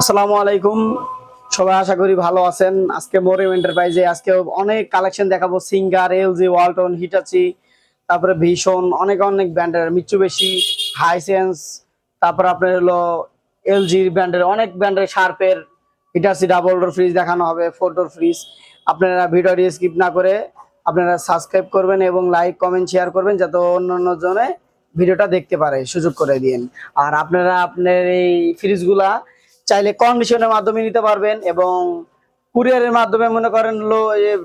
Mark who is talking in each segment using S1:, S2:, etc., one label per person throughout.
S1: আসসালামু আলাইকুম। সবাই আশা করি ভালো আছেন। আজকে মরিয়ম এন্টারপ্রাইজে আজকে অনেক কালেকশন দেখাবো। সিঙ্গার, এলজি, ওয়ালটন, হিটাচি, তারপরে ভীষণ অনেক অনেক ব্র্যান্ডের, মিৎসুবিশি, হাইসেন্স, তারপরে আপনার হলো এলজি ব্র্যান্ডের অনেক ব্র্যান্ডের, শার্পের, হিটাচি ডাবল ডোর ফ্রিজ দেখানো হবে, 4 ডোর ফ্রিজ। আপনারা ভিডিওটি স্কিপ না করে আপনারা সাবস্ক্রাইব করবেন এবং লাইক কমেন্ট শেয়ার করবেন, যাতে অন্য জনে ভিডিওটা দেখতে পারে, সুযোগ করে দিন। আর আপনারা আপনার এই ফ্রিজগুলা চাইলে কন্ডিশনের মাধ্যমে নিতে পারবেন এবং কুরিয়ারের মাধ্যমে, মনে করেন হলো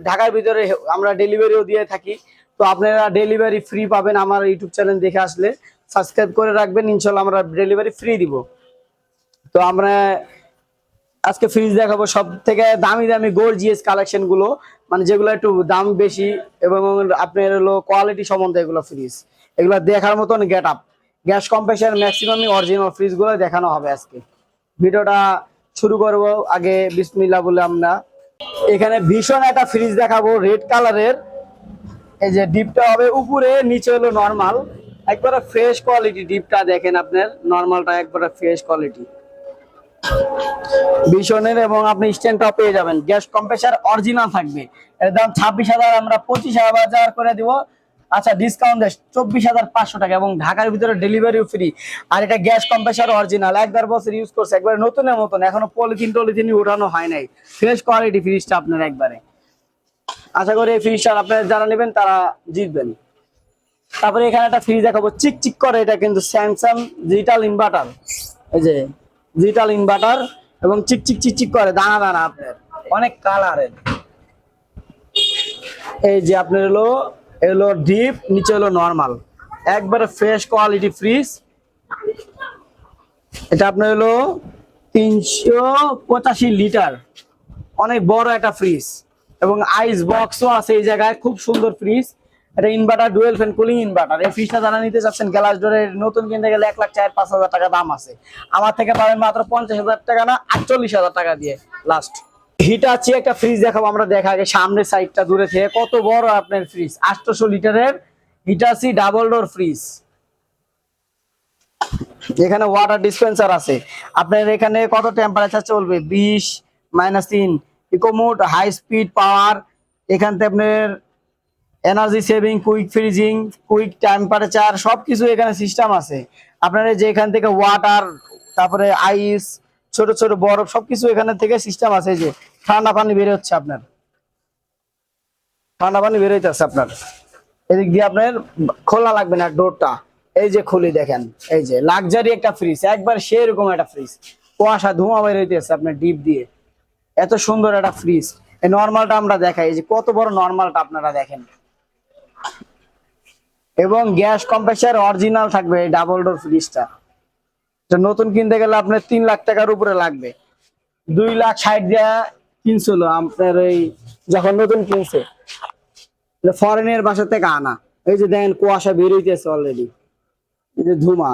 S1: ঢাকার ভিতরে আমরা ডেলিভারিও দিয়ে থাকি। তো আপনারা ডেলিভারি ফ্রি পাবেন আমার ইউটিউব চ্যানেল দেখে আসলে। সাবস্ক্রাইব করে রাখবেন, ইনশাল্লাহ আমরা ডেলিভারি ফ্রি দিব। তো আমরা আজকে ফ্রিজ দেখাবো সব থেকে দামি দামি গর্জিয়াস কালেকশন গুলো, মানে যেগুলো একটু দাম বেশি এবং আপনার হলো কোয়ালিটি সম্বন্ধে এগুলো ফ্রিজ, এগুলো দেখার মতন গেট আপ, গ্যাস কম্প্রেসার ম্যাক্সিমামই অরিজিনাল ফ্রিজ গুলো দেখানো হবে আজকে। ভিডিওটা শুরু করব আগে বিসমিল্লাহ বলে। আমরা এখানে ভীষণ একটা ফ্রিজ দেখাবো, রেড কালারের। এই যে ডিপটা হবে উপরে, নিচে হলো নরমাল, একবারে ফ্রেশ কোয়ালিটি। ডিপটা দেখেন আপনার, নরমালটা একবারে ফ্রেশ কোয়ালিটি ভীষণের। এবং আপনি স্ট্যান্ডটাও পেয়ে যাবেন, গ্যাস কম্প্রেসার অরিজিনাল থাকবে। এর দাম 26,000, আমরা 25,000 করে দিব। আচ্ছা, ডিসকাউন্ট দেয় 24,500 টাকা এবং ঢাকার ভিতরে ডেলিভারিও ফ্রি। আর এটা গ্যাস কম্প্রেসার অরিজিনাল, 1-1.5 বছর ইউজ করছে, একবারে নতুনের মতন, এখনো পলিথিন টলিথিন উঠানো হয় নাই। ফ্রেশ কোয়ালিটি ফ্রিজটা আপনার একবারে। আশা করি এই ফ্রিজটা আপনারা যারা নেবেন তারা জিতবেন। তারপরে এখানে একটা ফ্রিজ দেখাবো, চিকচিক করে। এটা কিন্তু স্যামসাং ডিজিটাল ইনভার্টার, এই যে ডিজিটাল ইনভার্টার, এবং চিকচিক চিকচিক করে, দানা দানা আপনার, অনেক কালারের। এই যে আপনার এলো ডিপ, নিচে হলো নরমাল, একবারে ফ্রেশ কোয়ালিটি ফ্রিজ। এটা আপনার হলো 385 লিটার, অনেক বড় একটা ফ্রিজ এবং আইস বক্সও আছে এই জায়গায়, খুব সুন্দর ফ্রিজ। এটা inverter, dual fan cooling inverter. এই ফ্রিজটা যারা নিতে চাচ্ছেন, গ্যালাস ডোরের নতুন কিনতে গেলে 1,04,5,000 টাকা দাম আছে। আমার থেকে পাবেন মাত্র 50,000 টাকা, না 48,000 টাকা দিয়ে লাস্ট। হিটাচি একটা ফ্রিজ দেখাবো আমরা। দেখা আগে সামনের সাইডটা দূরে থেকে, কত বড় আপনার ফ্রিজ, 800 লিটারের হিটাচি ডাবল ডোর ফ্রিজ। এখানে ওয়াটার ডিসপেন্সার আছে আপনার। এখানে কত টেম্পারেচার চলবে, 20-3, ইকোমোড, হাই স্পিড পাওয়ার। এখান থেকে আপনার energy saving, quick freezing, quick temperature, সবকিছু এখানে সিস্টেম আছে। আপনারা যে এখান থেকে ওয়াটার, তারপরে আইস, ছোট ছোট বরফ, সবকিছু এখানে থেকে সিস্টেম আছে। যে ঠান্ডা পানি বের হচ্ছে আপনার, ঠান্ডা পানি বের হইতেছে আপনার। এদিক দিয়ে আপনার খোলা লাগবে না ডোরটা, এই যে খুলি দেখেন। এই যে লাক্সারি একটা ফ্রিজ, একবার সেরকম একটা ফ্রিজ, কুয়াশা ধোঁয়া বের হইতেছে আপনার ডিপ দিয়ে, এত সুন্দর একটা ফ্রিজ। এই নরমালটা আমরা দেখাই, এই যে কত বড় নরমালটা আপনারা দেখেন। এবং গ্যাস কম্প্রেসার অরিজিনাল থাকবে এই ডাবল ডোর ফ্রিজটা। নতুন কিনতে গেলে আপনার 3 লাখ টাকার উপরে লাগবে। 2,60,000 দিয়ে কিনছিল আপনার, এই যখন নতুন কিনছে, ফরেনের বাসা থেকে আনা। এই যে দেখেন কুয়াশা বের হইতেছে অলরেডি, এই যে ধুমা।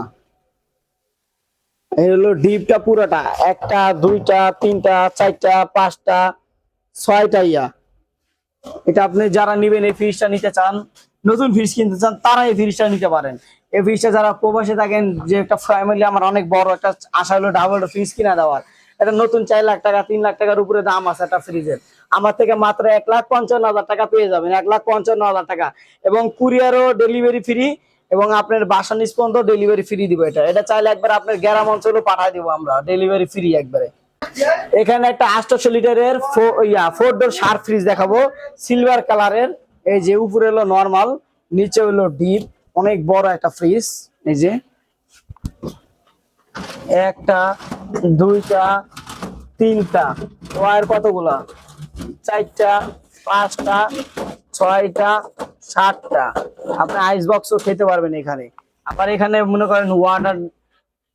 S1: এই হলো ডিপটা পুরোটা, 1টা 2টা 3টা 4টা 5টা 6টা ইয়া। এটা আপনি যারা নিবেন, এই ফ্রিজটা নিতে চান, নতুন ফ্রিজ কিনতে চান, তারা এই ফ্রিজটা নিতে পারেন। এই ফ্রিজটা যারা প্রবাসে থাকেন, যে একটা ফ্যামিলি, আমার অনেক বড় একটা আশা হলো ডাবল ফ্রিজ কিনা দেওয়ার। এটা নতুন 4 লাখ টাকা 3 লাখ টাকার উপরে দাম আছে একটা ফ্রিজের। আমার থেকে মাত্র 1,55,000 টাকা পেয়ে যাবেন, 1,55,000 টাকা। এবং কুরিয়ারও ডেলিভারি ফ্রি, এবং আপনার বাসা নিজ পর্যন্ত ডেলিভারি ফ্রি দিব। এটা চাইলে একবার আপনার গ্রাম অঞ্চলেও পাঠিয়ে দিব আমরা, ডেলিভারি ফ্রি একবারে। এখানে একটা 800 লিটারের 4 ডোর শার্প ফ্রিজ দেখাবো, সিলভার কালারের। এই যে উপরে হলো নরমাল, নিচে হলো ডিপ, অনেক বড় একটা ফ্রিজ। এই যে 1টা 2টা 3টা ওয়ার, কতগুলা, 4টা 5টা 6টা 7টা। আপনি আইস বক্সও খেতে পারবেন এখানে। আবার এখানে মনে করেন ওয়াটার,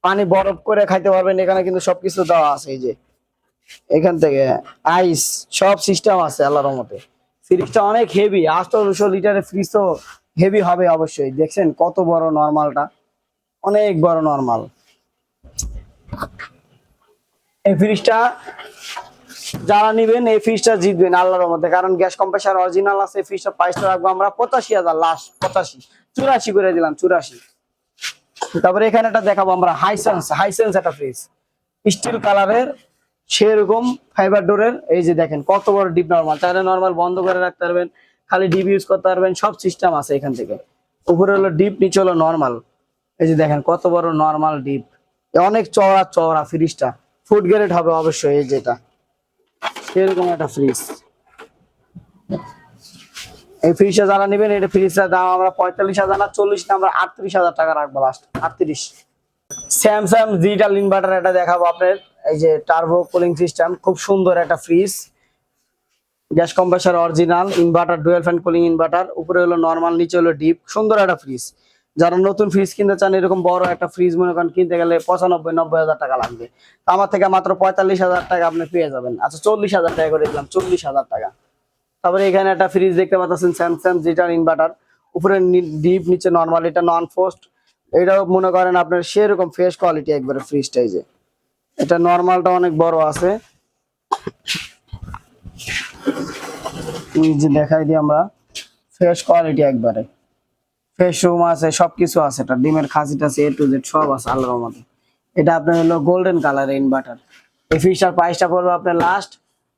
S1: পানি বরফ করে খাইতে পারবেন। এখানে কিন্তু সবকিছু দেওয়া আছে। এই যে এখান থেকে আইস, সব সিস্টেম আছে আল্লাহর রহমতে। ফ্রিজটা অনেক হেভি, 800 লিটারের ফ্রিজ তো হেভি হবে অবশ্যই। দেখছেন কত বড় নরমালটা, অনেক বড় নরমাল। এই ফ্রিজটা যারা নিবেন, এই ফ্রিজটা জিতবেন আল্লাহর রহমতে, কারণ গ্যাস কম্প্রেসার অরিজিনাল আছে। ফ্রিজটা প্রাইসটা রাখবো আমরা 85,000, লাস্ট 85, 84 করে দিলাম, 84। তারপরে এখানে একটা দেখাবো আমরা, হাইসেন্স একটা ফ্রিজ, স্টিল কালারের, সেরকম ফাইবার ডোরের। এই যে দেখেন কত বড় ডিপ, নরমাল চাইলে নরমাল বন্ধ করে রাখতে পারবেন, খালি ডিপ ইউজ করতে পারবেন, সব সিস্টেম আছে এখান থেকে। উপরে হলো ডিপ, নিচে হলো নরমাল। এই যে দেখেন কত বড় নরমাল ডিপ, অনেক চওড়া চওড়া ফ্রিজটা, ফুড গ্রেড হবে অবশ্যই। এই যেটা এরকম একটা ফ্রিজ, এই ফ্রিজটা যারা নেবেন, এটা ফ্রিজটার দাম আমরা 45,000 না 40 না, আমরা 38,000 টাকা রাখবো লাস্ট, 38। স্যামসাং ডিজিটাল ইনভার্টার এটা দেখাবো আপনার। এই যে টার্বো কুলিং সিস্টেম, খুব সুন্দর একটা fridge, gas compressor original, inverter dual fan cooling inverter, উপরে হলো নরমাল, নিচে হলো ডিপ, সুন্দর একটা ফ্রিজ। যারা নতুন ফ্রিজ কিনতে চান, এরকম বড় একটা ফ্রিজ মনে করেন কিনতে গেলে 95-90,000 টাকা লাগবে, তো আমার থেকে মাত্র 45,000 টাকা আপনি পেয়ে যাবেন। আচ্ছা 40,000 টাকা করে দিলাম, 40,000 টাকা। তারপরে এখানে একটা ফ্রিজ দেখতে পাচ্ছেন, স্যামসাং ডিজিটাল ইনভার্টার, উপরে ডিপ, নিচে নরমাল, এটা নন ফ্রস্ট। এটাও মনে করেন আপনার সেরকম ফ্রেশ কোয়ালিটি একবারে ফ্রিজটা। এই যে এটা নরমালটা অনেক বড় আছে, এই যে দেখাই দিই আমরা, ফ্রেশ কোয়ালিটি একবারে, ফ্রেশ রুম আছে, সবকিছু আছে, এটা ডিমের খাসিটা আছে, এ টু জেড সব আছে আল্লাহর রহমতে। এটা আপনার হলো গোল্ডেন কালারের ইনভার্টার। এই ফ্রিজটার প্রাইসটা পড়বে আপনার লাস্ট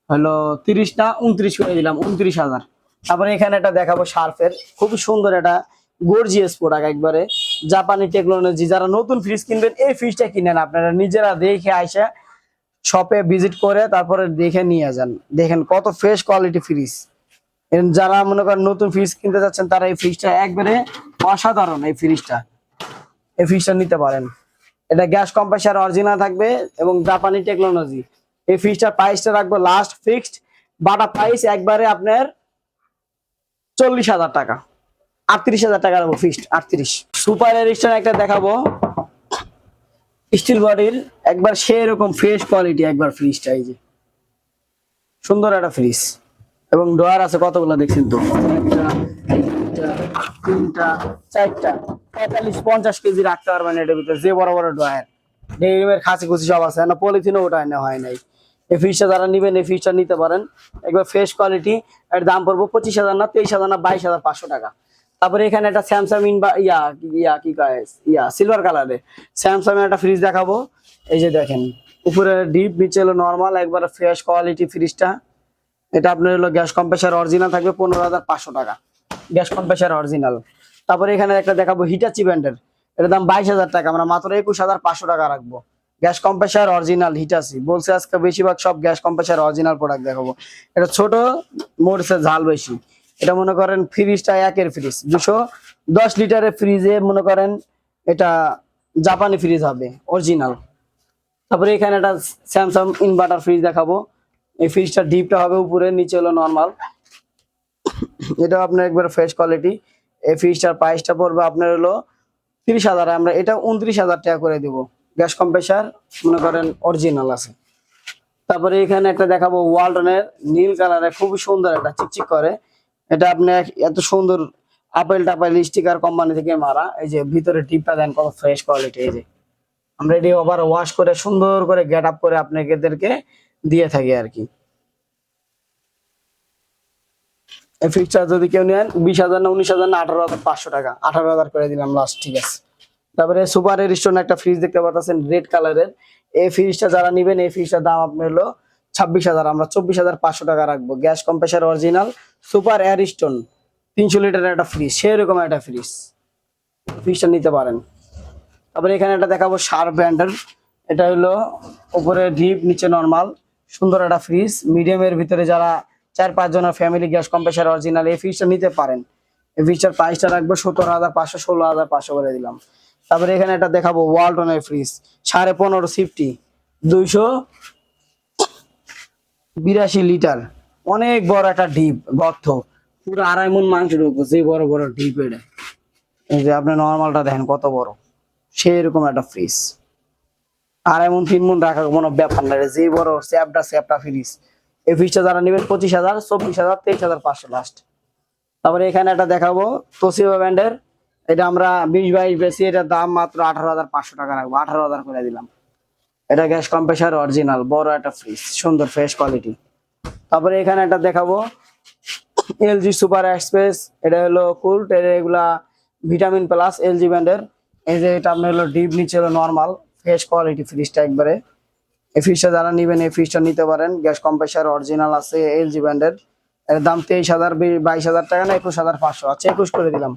S1: হলো 30 না 29 করে দিলাম, 29,000। তারপরে এখানে একটা দেখাবো শার্পের, খুবই সুন্দর একটা গর্জিয়াস প্রোডাক্ট একবারে, জাপানি টেকনোলজি। যারা নতুন ফ্রিজ কিনবেন, এই ফ্রিজটা কিনেন, আপনারা নিজেরা দেখে আইসা শপে ভিজিট করে তারপরে দেখে নিয়ে যান। দেখেন কত ফ্রেশ কোয়ালিটি ফ্রিজ। যারা মনে করেন নতুন ফ্রিজ কিনতে যাচ্ছেন, তারা এই ফ্রিজটা একবারে অসাধারণ, এই ফ্রিজটা নিতে পারেন। এটা গ্যাস কম্প্রেসার অরিজিনাল থাকবে এবং জাপানি টেকনোলজি। এই ফ্রিজটার প্রাইসটা রাখবো লাস্ট ফিক্সড বাটা প্রাইস একবারে আপনার 40,000 টাকা, 38,000 টাকা রাখবো ফিক্সড, 38। সুপার এডিশন একটা দেখাবো, স্টিল বডির, একবার সেরকম ফ্রেশ কোয়ালিটি একবার ফ্রিজটা। এই যে সুন্দর একটা ফ্রিজ, এবং ড্রয়ার আছে কতগুলো দেখছেন তো, একটা, দুইটা, তিনটা, চারটা, 45-50 কেজি রাখতে পারবেন এটার ভিতরে, যে বড় বড় ড্রয়ার, ডেইরিমের খাসি খুশি সব আছে না, পলিথিনও ওটাই নেওয়া হয় নাই। এই ফ্রিজটা যারা নিবেন, এই ফ্রিজটা নিতে পারেন, একবার ফ্রেশ কোয়ালিটি। এর দাম পড়বো 25,000 না 23,000 না 22,500 টাকা। তারপরে এখানে একটা স্যামসাং সিলভার কালারের স্যামসাং একটা ফ্রিজ দেখাবো। এই যে দেখেন উপরে ডিপ, নিচে হলো নরমাল, একবার ফ্রেশ কোয়ালিটি ফ্রিজটা। এটা আপনার হলো গ্যাস কম্প্রেসার অরিজিনাল থাকবে, 15,500 টাকা, গ্যাস কম্প্রেসার অরিজিনাল। তারপরে এখানে একটা দেখাবো হিটাচি ব্র্যান্ডের, এটার দাম 22,000 টাকা, আমরা মাত্র 21,500 টাকা রাখবো। গ্যাস কম্প্রেসার অরিজিনাল হিটাচি, বলছে আজকে বেশিরভাগ সব গ্যাস কম্প্রেসার অরিজিনাল প্রোডাক্ট দেখাবো। এটা ছোট, মরিচের ঝাল বেশি। এটা মনে করেন ফ্রিজটা একের ফ্রিজ, 210 লিটারের ফ্রিজে মনে করেন এটা জাপানি ফ্রিজ হবে অরিজিনাল। তারপরে এখানে একটা স্যামসাং ইনভার্টার ফ্রিজ দেখাবো। এই ফ্রিজটা ডিপটা হবে উপরে, নিচে হলো নরমাল, এটা আপনার একবার ফ্রেশ কোয়ালিটি। এই ফ্রিজটার প্রাইসটা পড়বে আপনার হলো 30,000, আমরা এটা 29,000 টাকা করে দিব। গ্যাস কম্প্রেসার মনে করেন অরিজিনাল আছে। তারপরে এখানে একটা দেখাবো ওয়ালটনের নীল কালারের, খুবই সুন্দর, একটা চিকচিক করে। এটা আপনার এত সুন্দর আপেল টাপেল স্টিকার কোম্পানি থেকে মারা। এই যে ভিতরে টিপটা দেন কত ফ্রেশ কোয়ালিটি। এই যে আমরা এটি ওভার ওয়াশ করে সুন্দর করে গেট আপ করে আপনাদেরকে দিয়ে থাকি আর কি। এই ফিক্সচার যদি কেউ নেন 20,000 না 19,000 না 18,500 টাকা, 18,000 করে দিলাম লাস্ট, ঠিক আছে। তারপরে সুপার এডিশন একটা ফ্রিজ দেখতে পাচ্ছেন রেড কালারের, এই ফ্রিজটা যারা নেবেন, এই ফ্রিজটার দাম আপনার হলো 26,000, আমরা 24,500 টাকা রাখবো। Gas compressor original, super edition, 300 লিটারের একটা ফ্রিজ, সেরকম একটা ফ্রিজটা নিতে পারেন। তারপরে এখানে একটা দেখাবো শার্প ব্র্যান্ডের, এটা হলো উপরে ডিপ, নিচে নরমাল, সুন্দর একটা ফ্রিজ, মিডিয়ামের ভিতরে যারা 4-5 জনের ফ্যামিলি, গ্যাস কম্প্রেসার অরিজিনাল, এই ফ্রিজটা নিতে পারেন। এই ফ্রিজটার প্রাইসটা রাখবো 17,500, 16,500 করে দিলাম। তারপরে এখানে একটা দেখাবো ওয়ালটনের ফ্রিজ, 15.5 সিফটি, 282 লিটার, অনেক বড় একটা ডিপ, গর্ত, পুরো 2.5 মণ মাংস ঢুকবো, যে বড় বড় ডিপ। এটা এই যে আপনি নরমালটা দেখেন কত বড়, সেরকম একটা ফ্রিজ, 2.5 মণ 3 মণ রাখার কোনো ব্যাপার না, যে বড় স্যাপটা ফ্রিজ। এই ফ্রিজটা যারা নেবেন 25,000, 24,000, 23,500 লাস্ট। তারপরে এখানে একটা দেখাবো তোশিবা ব্র্যান্ডের, এটা আমরা 20-22 বেশি, এটার দাম মাত্র 18,500 টাকা রাখবো, 18,000 করে দিলাম। এটা গ্যাস কম্প্রেসার অরিজিনাল, বড় একটা ফ্রিজ, সুন্দর ফ্রেশ কোয়ালিটি। তারপরে এখানে একটা দেখাবো এলজি সুপার এক্সপ্রেস, এটা হলো কুলড, এগুলা ভিটামিন প্লাস, এলজি ব্র্যান্ডের। এই যে এটা আপনার হলো ডিপ, নিচে হলো নরমাল, ফ্রেশ কোয়ালিটি ফ্রিজটা একবারে। এই ফ্রিজটা যারা নিবেন এই ফ্রিজটা নিতে পারেন, গ্যাস কম্প্রেসার অরিজিনাল আছে এলজি ব্র্যান্ডের। এর দাম 23,000 22,000 টাকা না 21,500, আচ্ছা 21 করে দিলাম।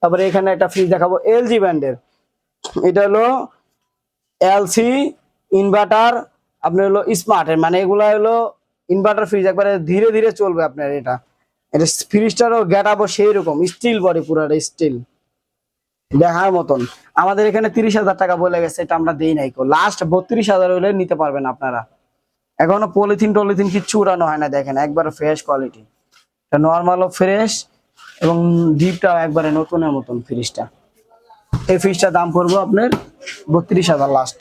S1: তারপরে এখানে একটা ফ্রিজ দেখাবো এলজি ব্র্যান্ডের, এটা হলো এলসি ইনভার্টার, আপনার হলো স্মার্টের, মানে এগুলা হলো ইনভার্টার ফ্রিজ, একবারে ধীরে ধীরে চলবে আপনার। এটা এটা ফ্রিজটারও গেট আপও সেই রকম, স্টিল বডি, পুরোটা স্টিল দেখার মতন। আমাদের এখানে 30,000 টাকা বলে গেছে, এটা আমরা দেই নাই, লাস্ট 32,000 হলে নিতে পারবেন আপনারা। এখনো পলিথিন টলিথিন কিচ্ছু উড়ানো হয় না, দেখেন একবার ফ্রেশ কোয়ালিটি, এটা নর্মালও ফ্রেশ এবং ডিপটাও একবারে নতুনের মতন ফ্রিজটা। এই ফ্রিজটার দাম পড়বো আপনার 32,000 লাস্ট।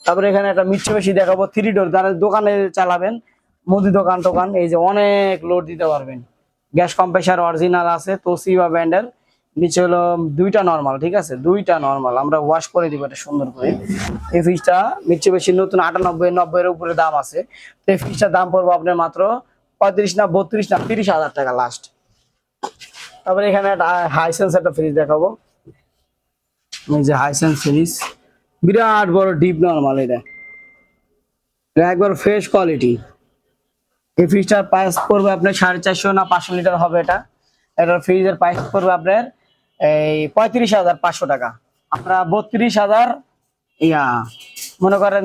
S1: তারপরে এখানে একটা মিটসুবিশি দেখাবো 3 ডোর, যারা দোকানে চালাবেন, মুদি দোকান টোকান, এই যে অনেক লোড দিতে পারবেন। গ্যাস কম্প্রেসার অরিজিনাল আছে তোশিবা ব্র্যান্ডের, নিচে হলো দুইটা নরমাল, ঠিক আছে, দুইটা নরমাল, আমরা ওয়াশ করে দিব এটা সুন্দর করে। এই ফ্রিজটা মিটসুবিশি নতুন 98 90 এর উপরে দাম আছে। তো এই ফ্রিজটার দাম পড়বো আপনার মাত্র 35 না 32 না 30,000 টাকা লাস্ট। তারপরে এখানে একটা হাইসেন্স একটা ফ্রিজ দেখাবো, এই যে হাইসেন্স ফ্রিজ, বিরাট বড় ডিপ নরমাল, এটা একবার ফ্রেশ কোয়ালিটি। এই ফ্রিজটার প্রাইস পড়বে আপনার 450 না 500 লিটার হবে এটা। এটার ফ্রিজের প্রাইস পড়বে আপনার এই 35,500 টাকা। আমরা 32,000 ইয়া মনে করেন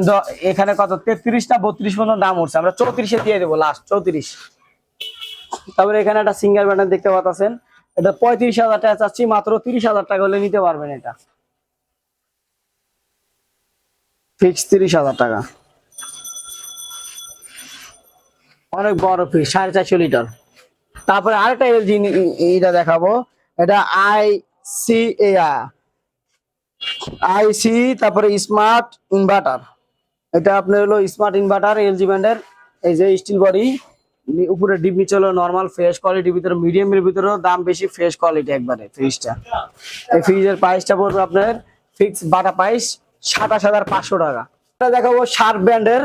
S1: এখানে কত 33 না 32 পর্যন্ত দাম উঠছে, আমরা 34-এ দিয়ে দেবো লাস্ট 34। তারপরে এখানে একটা সিঙ্গেল ব্যাটারি দেখতে পাচ্ছেন, এটা 35,000 টাকা চাচ্ছি, মাত্র 30,000 টাকা হলে নিতে পারবেন। এটা ফিক্স 30,000 টাকা, অনেক বড় ফ্রিজ 450 লিটার। তারপরে আরেকটা এলজি এটা দেখাবো, এটা আইসি তারপরে স্মার্ট ইনভার্টার, এটা আপনার হলো স্মার্ট ইনভার্টার এলজি ব্র্যান্ডের, এই যে স্টিল বডি, উপরে ডিপ, নিচে হলো নরমাল ফ্রেশ কোয়ালিটির ভিতরে, মিডিয়ামের ভিতরেও দাম বেশি, ফ্রেশ কোয়ালিটি একবারে ফ্রিজটা। এই ফ্রিজের প্রাইসটা পড়বে আপনার ফিক্স বাটা প্রাইস 27,500 টাকা। এটা দেখাবো শার্প ব্র্যান্ডের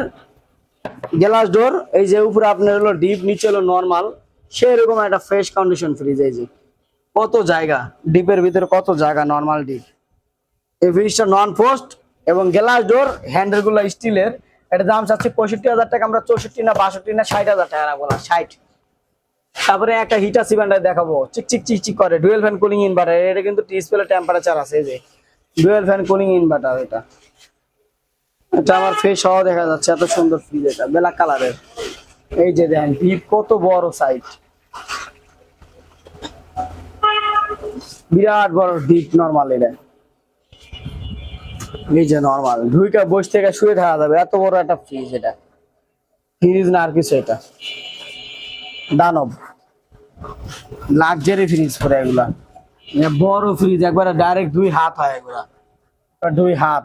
S1: গ্লাস ডোর, এই যে উপরে আপনার হলো ডিপ, নিচে হলো নরমাল, সেরকম একটা ফ্রেশ কন্ডিশন ফ্রিজ। এই যে কত জায়গা ডিপের ভিতরে, কত জায়গা নরমাল ডিপ। এই ফ্রিজটা নন পোস্ট এবং গ্লাস ডোর, হ্যান্ডেল গুলো স্টিলের। এটা দাম চাচ্ছি 65,000 টাকা, আমরা 64 না 62 না 60,000 টাকা রাখবো, 60। তারপরে একটা হিটাচি ব্র্যান্ডের দেখাবো, চিকচিক চিকচিক করে, ডুয়েল ফ্যান কুলিং ইনভার্টার, এটা কিন্তু ডিসপ্লে টেম্পারেচার আছে, এই যে ডুয়েল ফ্যান কুলিং ইনভার্টার। এটা আমার ফেস সহ দেখা যাচ্ছে, এত সুন্দর ফ্রিজ, এটা ব্ল্যাক কালারের। এই যে দেখেন ডিপ কত বড় সাইজ, বিরাট বড় ডিপ নরমাল। এটা এই যে নরমাল ঢুইকা বসে থেকে শুয়ে থাকা যাবে, এত বড় একটা ফ্রিজ। এটা ফ্রিজ না আর কিছু, এটা দানব লাক্সারি ফ্রিজ করে এগুলা, বড় ফ্রিজ, একবারে ডাইরেক্ট 2 হাত হয় এগুলা, 2 হাত।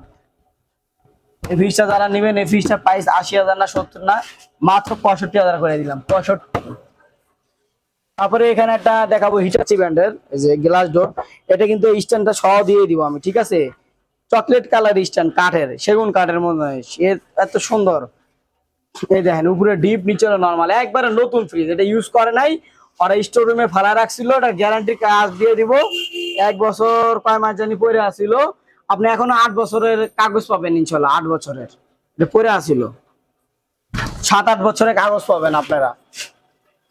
S1: এই ফ্রিজটা যারা নেবেন, এই ফ্রিজটার প্রাইস 80,000 না 70 না, মাত্র 65,000 করে দিলাম, 65। তারপরে এখানে একটা দেখাবো হিটাচি ব্র্যান্ডের, এই যে গ্লাস ডোর, এটা কিন্তু স্ট্যান্ডটা সহ দিয়ে দিব আমি, ঠিক আছে, চকলেট কালার স্ট্যান্ড, কাঠের, সেগুন কাঠের মধ্যে, এত সুন্দর। এই দেখেন উপরে ডিপ, নিচে নরমাল, একবারে নতুন ফ্রিজ, এটা ইউজ করে নাই, ওরা স্টোর রুমে ফালা রাখছিল, এটা গ্যারান্টি কাজ দিয়ে দিব, 1 বছর কয় মাস জানি পরে আসিল, আপনি এখনো 8 বছরের কাগজ পাবেন ইনশাল্লাহ, 8 বছরের এটা পরে আসিল, 7-8 বছরের কাগজ পাবেন আপনারা।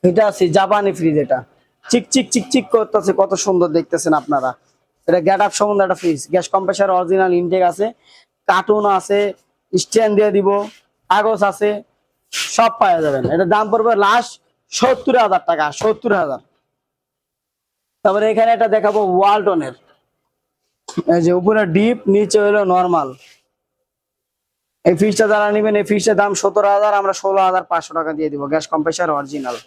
S1: এটা আছে জাপানি ফ্রিজ, এটা চিকচিক চিকচিক করতেছে, কত সুন্দর দেখতেছেন আপনারা। এটা গেট আপ সম্বন্ধে একটা fridge, gas compressor original intake আছে, কার্টুন আছে, স্ট্যান্ড দিয়ে দিব, কাগজ আছে, সব পাওয়া যাবেন। এটা দাম পড়বে লাস্ট 70,000 টাকা, 70,000। তারপরে এখানে এটা দেখাবো ওয়ালটনের, এই যে উপরে ডিপ, নিচে হলো নরমাল। এই ফ্রিজটা যারা নেবেন, এই ফ্রিজটার দাম 17,000, আমরা 16,500 টাকা দিয়ে দিব, গ্যাস কম্প্রেসার অরিজিনাল।